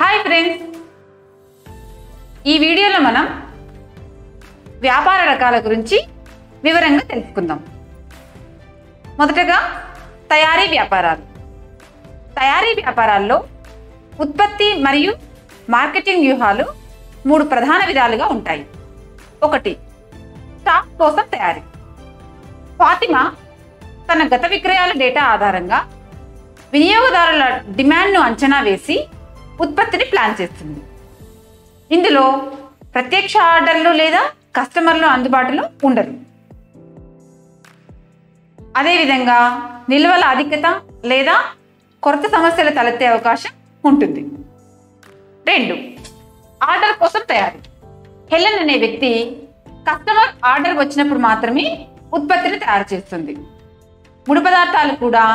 Hi friends, ఈ వీడియోలో మనం వ్యాపార రకాల గురించి వివరంగా తెలుసుకుందాం. మొదటగా తయారీ వ్యాపారాలు. తయారీ వ్యాపారాల్లో ఉత్పత్తి మరియు మార్కెటింగ్ వ్యూహాలు 3 ప్రధాన విధాలుగా ఉంటాయి. 1. స్టాక్ కోసం తయారీ. ఫాతిమా తన గత విక్రయాల డేటా ఆధారంగా వినియోగదారుల డిమాండ్ను అంచనా వేసి ఉత్పత్తిని ప్లాన్ చేస్తుంది. ఇందులో ప్రత్యక్ష ఆర్డర్లు లేదా కస్టమర్లు అందుబాటులో ఉండరు. అదేవిధంగా నిల్వల అధికత లేదా కొరత సమస్యలు తలెత్తే అవకాశం ఉంటుంది. 2. ఆర్డర్ కోసం తయారీ. హెలెన్ అనే వ్యక్తి కస్టమర్ ఆర్డర్ వచ్చినప్పుడు మాత్రమే ఉత్పత్తిని తయారు చేస్తుంది. ముడి పదార్థాలు కూడా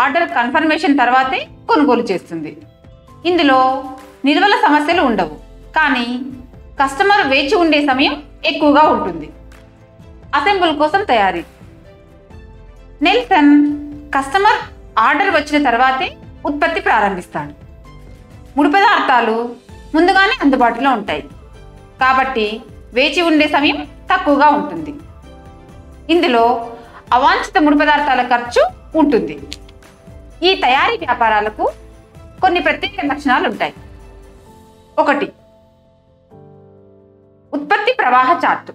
ఆర్డర్ కన్ఫర్మేషన్ తర్వాతే కొనుగోలు చేస్తుంది. ఇందులో నిల్వల సమస్యలు ఉండవు, కానీ కస్టమర్ వేచి ఉండే సమయం ఎక్కువగా ఉంటుంది. అసెంబుల్ కోసం తయారీ. నెల్సన్ కస్టమర్ ఆర్డర్ వచ్చిన తర్వాతే ఉత్పత్తి ప్రారంభిస్తాడు. ముడి పదార్థాలు ముందుగానే అందుబాటులో ఉంటాయి, కాబట్టి వేచి ఉండే సమయం తక్కువగా ఉంటుంది. ఇందులో అవాంఛిత ముడి పదార్థాల ఖర్చు ఉంటుంది. ఈ తయారీ వ్యాపారాలకు కొన్ని ప్రత్యేక లక్షణాలు ఉంటాయి. 1. ఉత్పత్తి ప్రవాహ చార్టు.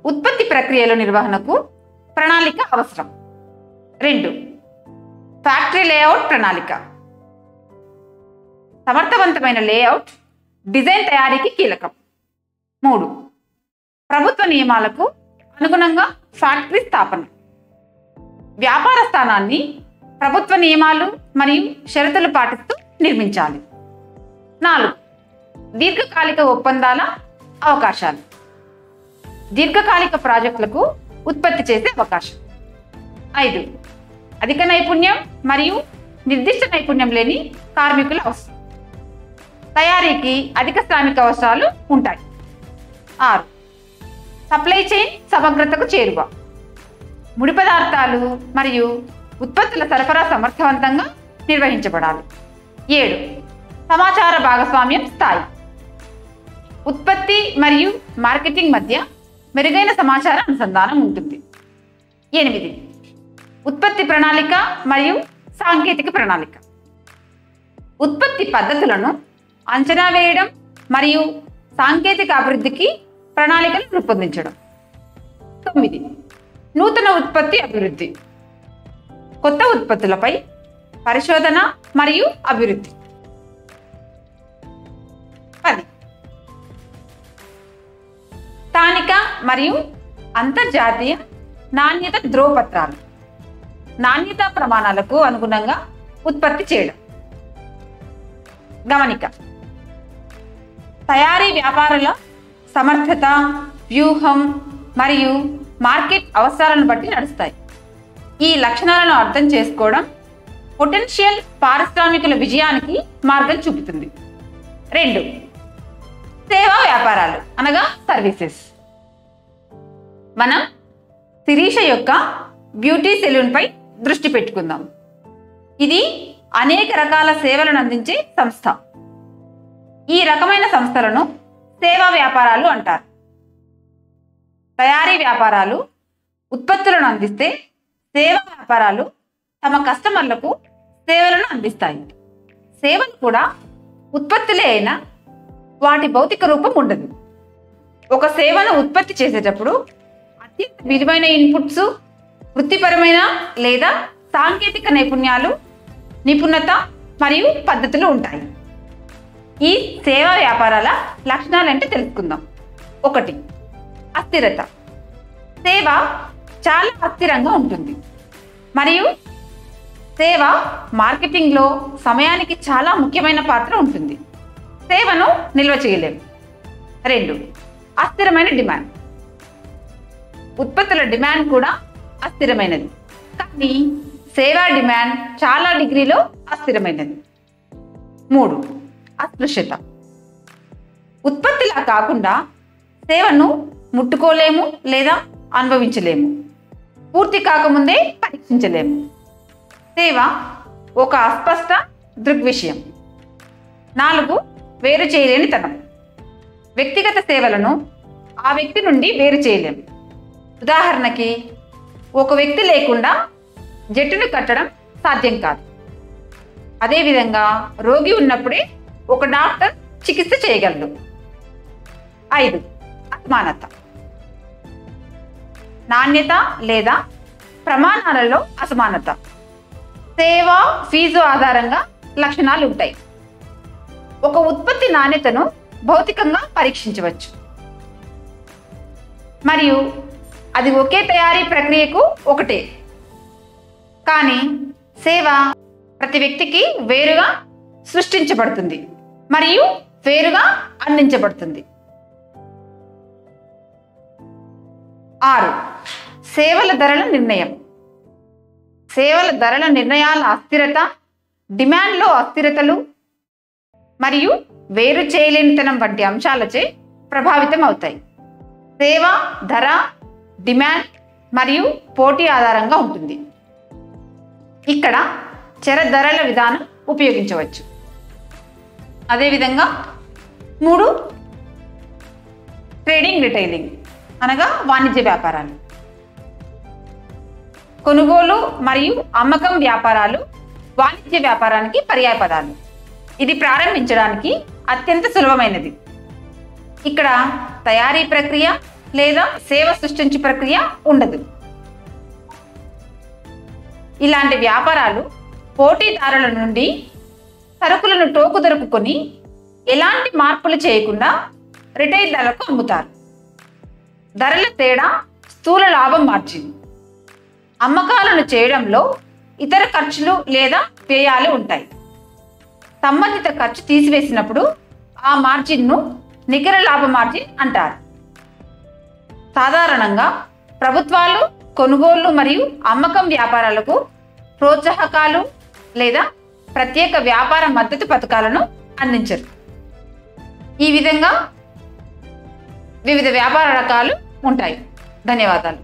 ఉత్పత్తి ప్రక్రియల నిర్వహణకు ప్రణాళిక అవసరం. 2. ఫ్యాక్టరీ లేఅవుట్ ప్రణాళిక. సమర్థవంతమైన లేఅవుట్ డిజైన్ తయారీకి కీలకం. 3. ప్రభుత్వ నియమాలకు అనుగుణంగా ఫ్యాక్టరీ స్థాపన. వ్యాపార స్థానాన్ని ప్రభుత్వ నియమాలు మరియు షరతులు పాటిస్తూ నిర్మించాలి. 4. దీర్ఘకాలిక ఒప్పందాల అవకాశాలు. దీర్ఘకాలిక ప్రాజెక్టులకు ఉత్పత్తి చేసే అవకాశం. 5. అధిక నైపుణ్యం మరియు నిర్దిష్ట నైపుణ్యం లేని కార్మికుల అవసరం. తయారీకి అధిక శ్రామిక అవసరాలు ఉంటాయి. 6. సప్లై చైన్ సమగ్రతకు చేరువ. ముడి పదార్థాలు మరియు ఉత్పత్తుల సరఫరా సమర్థవంతంగా నిర్వహించబడాలి. 7. సమాచార భాగస్వామ్యం స్థాయి. ఉత్పత్తి మరియు మార్కెటింగ్ మధ్య మెరుగైన సమాచార అనుసంధానం ఉంటుంది. 8. ఉత్పత్తి ప్రణాళిక మరియు సాంకేతిక ప్రణాళిక. ఉత్పత్తి పద్ధతులను అంచనా వేయడం మరియు సాంకేతిక అభివృద్ధికి ప్రణాళికలు రూపొందించడం. 9. నూతన ఉత్పత్తి అభివృద్ధి. కొత్త ఉత్పత్తులపై పరిశోధన మరియు అభివృద్ధి. 10. స్థానిక మరియు అంతర్జాతీయ నాణ్యత ధ్రువపత్రాలు. నాణ్యతా ప్రమాణాలకు అనుగుణంగా ఉత్పత్తి చేయడం. గమనిక: తయారీ వ్యాపారాల సమర్థత, వ్యూహం మరియు మార్కెట్ అవసరాలను బట్టి నడుస్తాయి. ఈ లక్షణాలను అర్థం చేసుకోవడం పొటెన్షియల్ పారిశ్రామికుల విజయానికి మార్గం చూపుతుంది. 2. సేవా వ్యాపారాలు అనగా సర్వీసెస్. మనం శిరీష యొక్క బ్యూటీ సెలూన్ పై దృష్టి పెట్టుకుందాం. ఇది అనేక రకాల సేవలను అందించే సంస్థ. ఈ రకమైన సంస్థలను సేవా వ్యాపారాలు అంటారు. తయారీ వ్యాపారాలు ఉత్పత్తులను అందిస్తే, సేవా వ్యాపారాలు తమ కస్టమర్లకు సేవలను అందిస్తాయి. సేవలు కూడా ఉత్పత్తులే అయినా వాటి భౌతిక రూపం ఉండదు. ఒక సేవను ఉత్పత్తి చేసేటప్పుడు అత్యంత విలువైన ఇన్పుట్స్, వృత్తిపరమైన లేదా సాంకేతిక నైపుణ్యాలు, నిపుణత మరియు పద్ధతులు ఉంటాయి. ఈ సేవా వ్యాపారాల లక్షణాలంటే తెలుసుకుందాం. 1. అస్థిరత. సేవ చాలా అస్థిరంగా ఉంటుంది మరియు సేవ మార్కెటింగ్లో సమయానికి చాలా ముఖ్యమైన పాత్ర ఉంటుంది. సేవను నిల్వ చేయలేము. 2. అస్థిరమైన డిమాండ్. ఉత్పత్తుల డిమాండ్ కూడా అస్థిరమైనది, కానీ సేవా డిమాండ్ చాలా డిగ్రీలో అస్థిరమైనది. 3. అస్పృశ్యత. ఉత్పత్తిలా కాకుండా సేవను ముట్టుకోలేము లేదా అనుభవించలేము. పూర్తి కాకముందే పరీక్షించలేము. సేవ ఒక అస్పష్ట దృగ్విషయం. 4 వేరు చేయలేనితనం. వ్యక్తిగత సేవలను ఆ వ్యక్తి నుండి వేరు చేయలేం. ఉదాహరణకి ఒక వ్యక్తి లేకుండా జట్టును కట్టడం సాధ్యం కాదు. అదేవిధంగా రోగి ఉన్నప్పుడే ఒక డాక్టర్ చికిత్స చేయగలడు. 5 అసమానత. నాణ్యత లేదా ప్రమాణాలలో అసమానత. సేవ, ఫీజు ఆధారంగా లక్షణాలు ఉంటాయి. ఒక ఉత్పత్తి నాణ్యతను భౌతికంగా పరీక్షించవచ్చు మరియు అది ఒకే తయారీ ప్రక్రియకు ఒకటే. కానీ సేవ ప్రతి వ్యక్తికి వేరుగా సృష్టించబడుతుంది మరియు వేరుగా అందించబడుతుంది. 6 సేవల ధరల నిర్ణయం. సేవల ధరల నిర్ణయాల అస్థిరత, డిమాండ్లో అస్థిరతలు మరియు వేరు చేయలేనితనం వంటి అంశాలచే ప్రభావితం అవుతాయి. సేవ ధర, డిమాండ్ మరియు పోటీ ఆధారంగా ఉంటుంది. ఇక్కడ చర ధరల విధానం ఉపయోగించవచ్చు. అదేవిధంగా 3 ట్రేడింగ్ రిటైలింగ్ అనగా వాణిజ్య వ్యాపారాలు. కొనుగోలు మరియు అమ్మకం వ్యాపారాలు వాణిజ్య వ్యాపారానికి పర్యాయపదాలు. ఇది ప్రారంభించడానికి అత్యంత సులభమైనది. ఇక్కడ తయారీ ప్రక్రియ లేదా సేవ సృష్టించే ప్రక్రియ ఉండదు. ఇలాంటి వ్యాపారాలు పోటీదారుల నుండి సరుకులను టోకు ధరకు కొని ఎలాంటి మార్పులు చేయకుండా రిటైలర్లకు అమ్ముతారు. ధరల తేడా స్థూల లాభం మార్జిన్. అమ్మకాలను చేయడంలో ఇతర ఖర్చులు లేదా వ్యయాలు ఉంటాయి. సంబంధిత ఖర్చు తీసివేసినప్పుడు ఆ మార్జిన్ను నికర లాభ మార్జిన్ అంటారు. సాధారణంగా ప్రభుత్వాలు కొనుగోళ్లు మరియు అమ్మకం వ్యాపారాలకు ప్రోత్సాహకాలు లేదా ప్రత్యేక వ్యాపార మద్దతు పథకాలను అందించరు. ఈ విధంగా వివిధ వ్యాపార రకాలు ఉంటాయి. ధన్యవాదాలు.